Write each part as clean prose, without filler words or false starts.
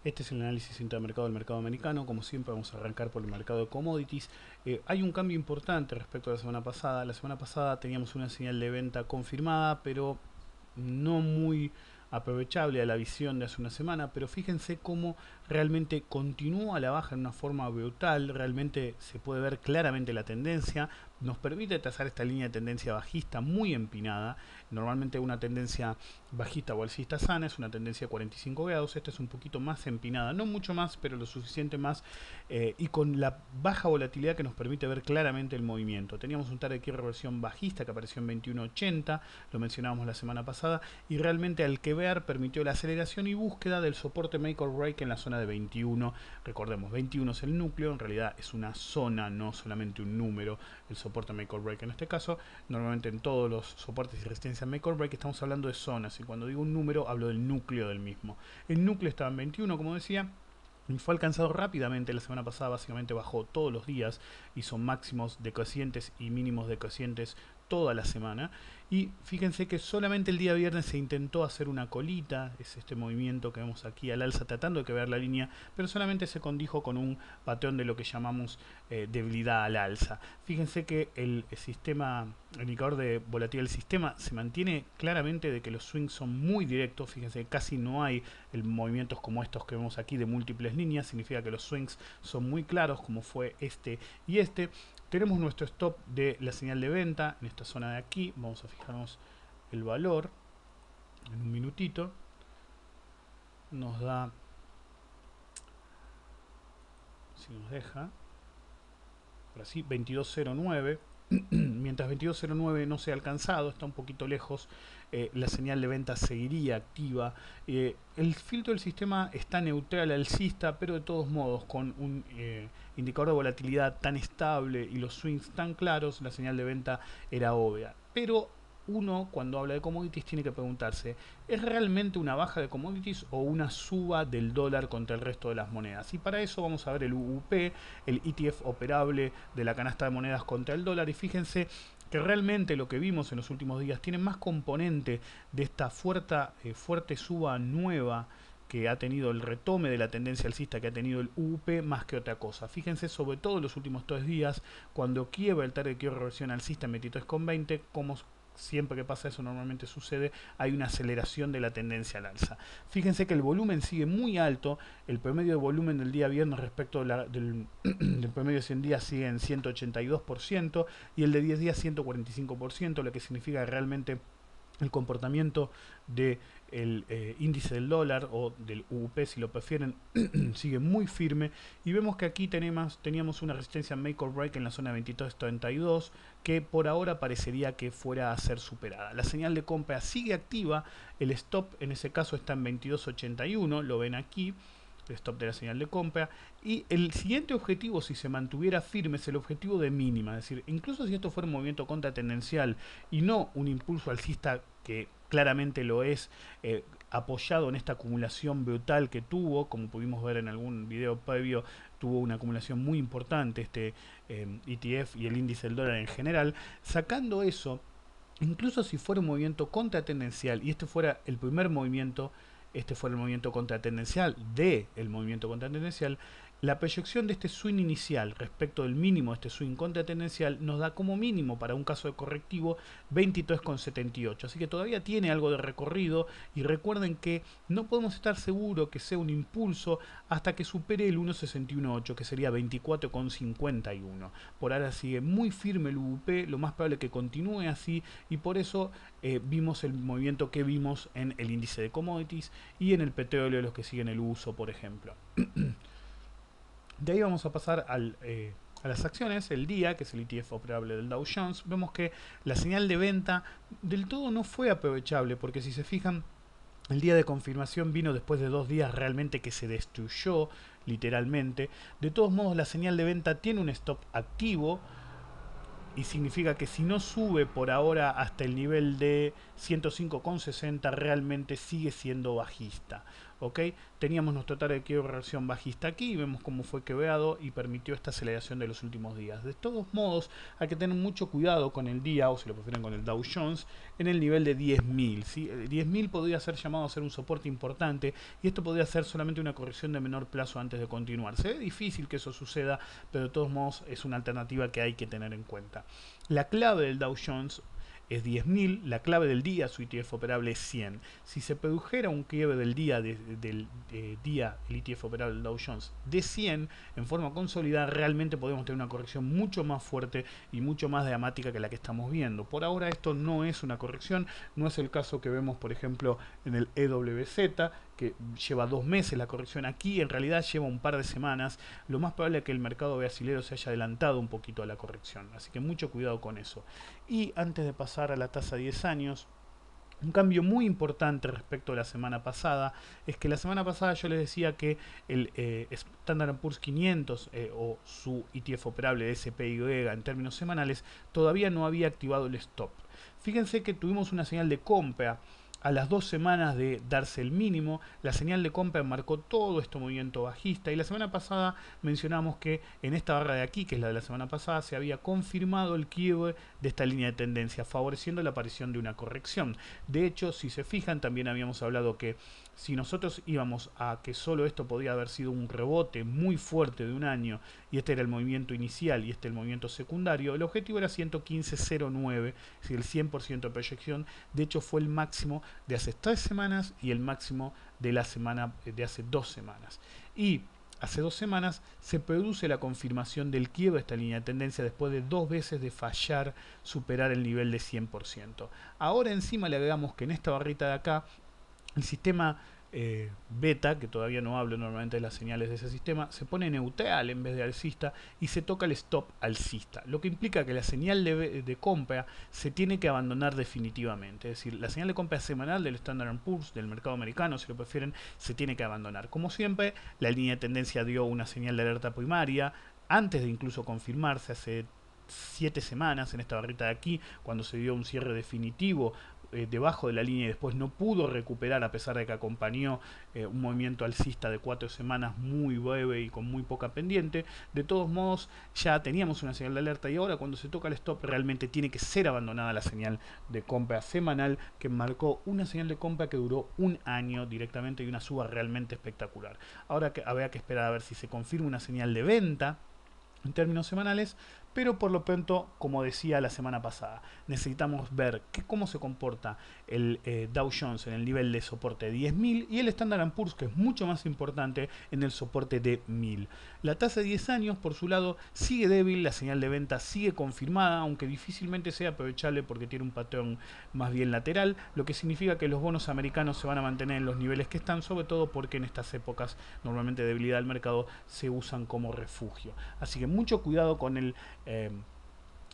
Este es el análisis intermercado del mercado americano. Como siempre vamos a arrancar por el mercado de commodities. Hay un cambio importante respecto a la semana pasada. La semana pasada teníamos una señal de venta confirmada, pero no muy aprovechable a la visión de hace una semana, pero fíjense cómo realmente continúa a la baja en una forma brutal. Realmente se puede ver claramente la tendencia, nos permite trazar esta línea de tendencia bajista muy empinada. Normalmente una tendencia bajista o alcista sana es una tendencia de 45 grados, esta es un poquito más empinada, no mucho más, pero lo suficiente más, y con la baja volatilidad que nos permite ver claramente el movimiento. Teníamos un target de reversión bajista que apareció en 21.80, lo mencionábamos la semana pasada, y realmente al que ver permitió la aceleración y búsqueda del soporte make or break en la zona de 21. Recordemos, 21 es el núcleo, en realidad es una zona, no solamente un número, el soporte make or break en este caso. Normalmente en todos los soportes y resistencia make or break estamos hablando de zonas, y cuando digo un número hablo del núcleo del mismo. El núcleo estaba en 21, como decía, fue alcanzado rápidamente la semana pasada. Básicamente bajó todos los días, hizo máximos decrecientes y mínimos decrecientes toda la semana, y fíjense que solamente el día viernes se intentó hacer una colita, es este movimiento que vemos aquí al alza tratando de quebrar la línea, pero solamente se condijo con un patrón de lo que llamamos debilidad al alza. Fíjense que el sistema, el indicador de volatilidad del sistema se mantiene claramente de que los swings son muy directos. Fíjense que casi no hay movimientos como estos que vemos aquí de múltiples líneas, significa que los swings son muy claros, como fue este y este. Tenemos nuestro stop de la señal de venta en esta zona de aquí. Vamos a fijarnos el valor en un minutito. Nos da, si nos deja, ahora sí, 22.09. Mientras 22.09 no sea alcanzado, está un poquito lejos, la señal de venta seguiría activa. El filtro del sistema está neutral alcista, pero de todos modos, con un indicador de volatilidad tan estable y los swings tan claros, la señal de venta era obvia. Pero uno, cuando habla de commodities, tiene que preguntarse, ¿es realmente una baja de commodities o una suba del dólar contra el resto de las monedas? Y para eso vamos a ver el UUP, el ETF operable de la canasta de monedas contra el dólar, y fíjense que realmente lo que vimos en los últimos días tiene más componente de esta fuerte suba nueva que ha tenido el retome de la tendencia alcista que ha tenido el UUP más que otra cosa. Fíjense sobre todo en los últimos 3 días, cuando quiebra el target de reversión alcista en 23.20, como siempre que pasa eso normalmente sucede, hay una aceleración de la tendencia al alza. Fíjense que el volumen sigue muy alto, el promedio de volumen del día viernes respecto del promedio de 100 días sigue en 182% y el de 10 días 145%, lo que significa que realmente el comportamiento del índice del dólar o del UUP, si lo prefieren, sigue muy firme, y vemos que aquí teníamos una resistencia make or break en la zona 22.32 que por ahora parecería que fuera a ser superada. La señal de compra sigue activa, el stop en ese caso está en 22.81, lo ven aquí, el stop de la señal de compra, y el siguiente objetivo, si se mantuviera firme, es el objetivo de mínima. Es decir, incluso si esto fuera un movimiento contratendencial y no un impulso alcista, que claramente lo es, apoyado en esta acumulación brutal que tuvo, como pudimos ver en algún video previo, tuvo una acumulación muy importante este ETF y el índice del dólar en general. Sacando eso, incluso si fuera un movimiento contratendencial y este fuera el primer movimiento, este fue el movimiento contratendencial del movimiento contratendencial, la proyección de este swing inicial respecto del mínimo de este swing contratendencial nos da como mínimo para un caso de correctivo 23,78. Así que todavía tiene algo de recorrido, y recuerden que no podemos estar seguros que sea un impulso hasta que supere el 1,618, que sería 24,51. Por ahora sigue muy firme el UUP, lo más probable es que continúe así, y por eso vimos el movimiento que vimos en el índice de commodities y en el petróleo, los que siguen el uso, por ejemplo. De ahí vamos a pasar a las acciones, el día, que es el ETF operable del Dow Jones. Vemos que la señal de venta del todo no fue aprovechable, porque si se fijan, el día de confirmación vino después de 2 días realmente que se destruyó, literalmente. De todos modos, la señal de venta tiene un stop activo, y significa que si no sube por ahora hasta el nivel de 105,60 realmente sigue siendo bajista. ¿ok? Teníamos nuestro target de quiebre reacción bajista aquí y vemos cómo fue quebrado y permitió esta aceleración de los últimos días. De todos modos, hay que tener mucho cuidado con el día, o si lo prefieren con el Dow Jones, en el nivel de 10.000. ¿Sí? 10.000 podría ser llamado a ser un soporte importante y esto podría ser solamente una corrección de menor plazo antes de continuar. Se ve difícil que eso suceda, pero de todos modos es una alternativa que hay que tener en cuenta. La clave del Dow Jones es 10.000, la clave del día, su ETF operable es 100. Si se produjera un quiebre del día, del día, el ETF operable del Dow Jones de 100 en forma consolidada, realmente podemos tener una corrección mucho más fuerte y mucho más dramática que la que estamos viendo. Por ahora esto no es una corrección, no es el caso que vemos por ejemplo en el EWZ, que lleva 2 meses la corrección. Aquí en realidad lleva un par de semanas. Lo más probable es que el mercado brasilero se haya adelantado un poquito a la corrección, así que mucho cuidado con eso. Y antes de pasar a la tasa 10 años, un cambio muy importante respecto a la semana pasada es que la semana pasada yo les decía que el Standard & Poor's 500 o su ETF operable de SPY en términos semanales todavía no había activado el stop. Fíjense que tuvimos una señal de compra a las 2 semanas de darse el mínimo. La señal de compra marcó todo este movimiento bajista y la semana pasada mencionamos que en esta barra de aquí, que es la de la semana pasada, se había confirmado el quiebre de esta línea de tendencia, favoreciendo la aparición de una corrección. De hecho, si se fijan, también habíamos hablado que si nosotros íbamos a que solo esto podía haber sido un rebote muy fuerte de un año y este era el movimiento inicial y este el movimiento secundario, el objetivo era 115.09, es decir, el 100% de proyección. De hecho fue el máximo de hace 3 semanas y el máximo de la semana de hace 2 semanas. Y hace 2 semanas se produce la confirmación del quiebre de esta línea de tendencia después de 2 veces de fallar superar el nivel de 100%. Ahora encima le agregamos que en esta barrita de acá el sistema beta, que todavía no hablo normalmente de las señales de ese sistema, se pone neutral en vez de alcista y se toca el stop alcista, lo que implica que la señal de compra se tiene que abandonar definitivamente. Es decir, la señal de compra semanal del Standard & Poor's, del mercado americano, si lo prefieren, se tiene que abandonar. Como siempre, la línea de tendencia dio una señal de alerta primaria antes de incluso confirmarse hace 7 semanas en esta barrita de aquí, cuando se dio un cierre definitivo debajo de la línea y después no pudo recuperar, a pesar de que acompañó un movimiento alcista de 4 semanas muy breve y con muy poca pendiente. De todos modos, ya teníamos una señal de alerta y ahora cuando se toca el stop realmente tiene que ser abandonada la señal de compra semanal, que marcó una señal de compra que duró un año directamente y una suba realmente espectacular. Ahora que habrá que esperar a ver si se confirma una señal de venta en términos semanales, pero por lo pronto, como decía la semana pasada, necesitamos ver cómo se comporta el Dow Jones en el nivel de soporte de 10.000 y el Standard & Poor's, que es mucho más importante, en el soporte de 1.000. La tasa de 10 años, por su lado, sigue débil, la señal de venta sigue confirmada, aunque difícilmente sea aprovechable porque tiene un patrón más bien lateral, lo que significa que los bonos americanos se van a mantener en los niveles que están, sobre todo porque en estas épocas normalmente de debilidad del mercado se usan como refugio. Así que mucho cuidado con el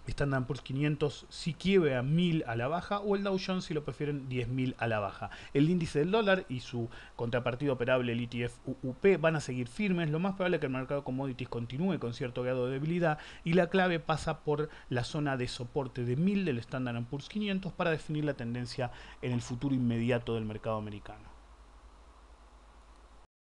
Standard & Poor's 500 si quiebre a 1000 a la baja, o el Dow Jones si lo prefieren 10.000 a la baja. El índice del dólar y su contrapartido operable, el ETF UUP, van a seguir firmes. Lo más probable es que el mercado de commodities continúe con cierto grado de debilidad y la clave pasa por la zona de soporte de 1000 del Standard & Poor's 500 para definir la tendencia en el futuro inmediato del mercado americano.